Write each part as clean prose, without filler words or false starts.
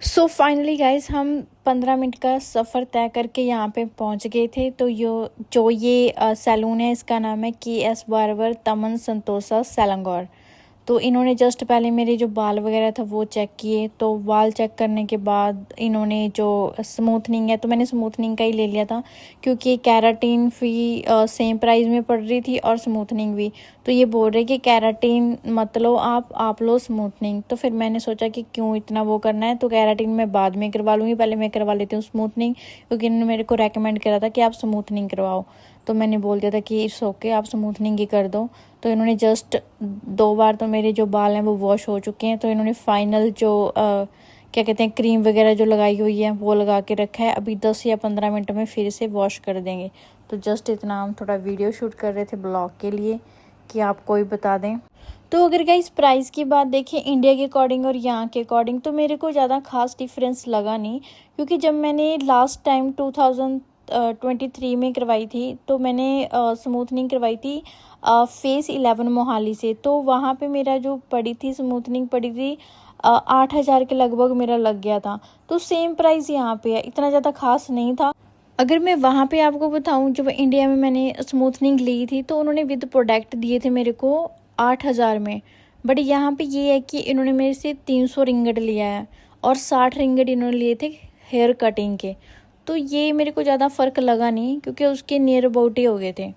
So finally guys हम 15 minute का सफ़र तय करके यहाँ पे पहुँच गए थे। तो ये सैलून है, इसका नाम है KS बार्बर तमन संतोषा सेलंगौर। तो इन्होंने जस्ट पहले मेरे जो बाल वगैरह था वो चेक किए। तो बाल चेक करने के बाद इन्होंने जो स्मूथनिंग है, तो मैंने स्मूथनिंग का ही ले लिया था क्योंकि कैराटीन फी सेम प्राइस में पड़ रही थी और स्मूथनिंग भी। तो ये बोल रहे कि कैराटीन मत लो, आप लो स्मूथनिंग। तो फिर मैंने सोचा कि क्यों इतना वो करना है, तो कैराटीन मैं बाद में करवा लूँगी, पहले मैं करवा लेती हूँ स्मूथनिंग, क्योंकि इन्होंने मेरे को रेकमेंड करा था कि आप स्मूथनिंग करवाओ। तो मैंने बोल दिया था कि इट्स ओके, आप स्मूथनिंग ही कर दो। तो इन्होंने जस्ट 2 बार तो मेरे जो बाल हैं वो वॉश हो चुके हैं। तो इन्होंने फाइनल जो क्या कहते हैं क्रीम वगैरह जो लगाई हुई है वो लगा के रखा है। अभी 10 या 15 मिनट में फिर से वॉश कर देंगे। तो जस्ट इतना हम थोड़ा वीडियो शूट कर रहे थे ब्लॉग के लिए कि आपको ही बता दें। तो अगर गाइस प्राइस की बात देखें इंडिया के अकॉर्डिंग और यहाँ के अकॉर्डिंग, तो मेरे को ज़्यादा खास डिफरेंस लगा नहीं, क्योंकि जब मैंने लास्ट टाइम 2023 में करवाई थी तो मैंने स्मूथनिंग करवाई थी फेस 11 मोहाली से। तो वहाँ पे मेरा जो पड़ी थी स्मूथनिंग पड़ी थी 8,000 के लगभग मेरा लग गया था। तो सेम प्राइस यहाँ पे है, इतना ज़्यादा खास नहीं था। अगर मैं वहाँ पे आपको बताऊँ, जब इंडिया में मैंने स्मूथनिंग ली थी तो उन्होंने विद प्रोडक्ट दिए थे मेरे को 8,000 में। बट यहाँ पे ये है कि इन्होंने मेरे से 300 रिंगट लिया है और 60 रिंगट इन्होंने लिए थे हेयर कटिंग के। तो ये मेरे को ज़्यादा फ़र्क लगा नहीं, क्योंकि उसके नियर अबाउट ही हो गए थे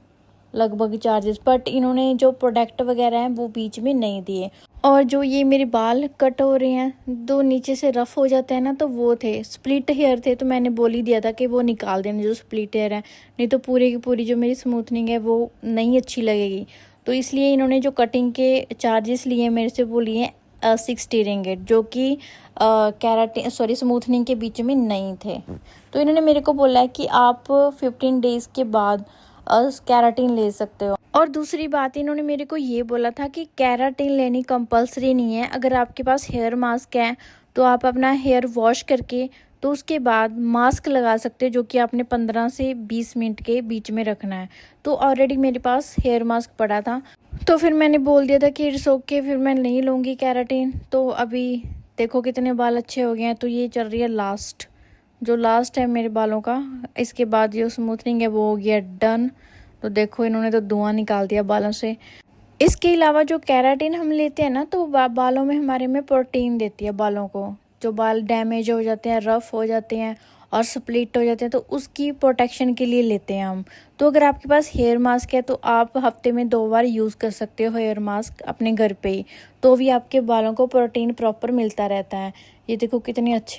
लगभग चार्जेस। बट इन्होंने जो प्रोडक्ट वगैरह हैं वो बीच में नहीं दिए। और जो ये मेरे बाल कट हो रहे हैं, दो नीचे से रफ़ हो जाते हैं ना, तो वो थे स्प्लिट हेयर थे। तो मैंने बोल ही दिया था कि वो निकाल देना जो स्प्लिट हेयर है, नहीं तो पूरी की पूरी जो मेरी स्मूथनिंग है वो नहीं अच्छी लगेगी। तो इसलिए इन्होंने जो कटिंग के चार्जेस लिए मेरे से वो लिए 60 रिंगेट, जो कि कैराटिन स्मूथनिंग के बीच में नहीं थे। तो इन्होंने मेरे को बोला है कि आप 15 डेज़ के बाद कैराटिन ले सकते हो। और दूसरी बात इन्होंने मेरे को ये बोला था कि कैराटिन लेनी कंपलसरी नहीं है। अगर आपके पास हेयर मास्क है तो आप अपना हेयर वॉश करके तो उसके बाद मास्क लगा सकते हो, जो कि आपने 15 से 20 मिनट के बीच में रखना है। तो ऑलरेडी मेरे पास हेयर मास्क पड़ा था, तो फिर मैंने बोल दिया था कि इट्स ओके, फिर मैं नहीं लूँगी कैराटिन। तो अभी देखो कितने बाल अच्छे हो गए हैं। तो ये चल रही है लास्ट है मेरे बालों का। इसके बाद जो स्मूथनिंग है वो हो गया डन। तो देखो इन्होंने तो धुआं निकाल दिया बालों से। इसके अलावा जो कैराटिन हम लेते हैं ना, तो बालों में हमारे में प्रोटीन देती है बालों को। जो बाल डैमेज हो जाते हैं, रफ़ हो जाते हैं और स्प्लिट हो जाते हैं, तो उसकी प्रोटेक्शन के लिए लेते हैं हम। तो अगर आपके पास हेयर मास्क है तो आप हफ्ते में 2 बार यूज़ कर सकते हो हेयर मास्क अपने घर पे ही, तो भी आपके बालों को प्रोटीन प्रॉपर मिलता रहता है। ये देखो कितने अच्छे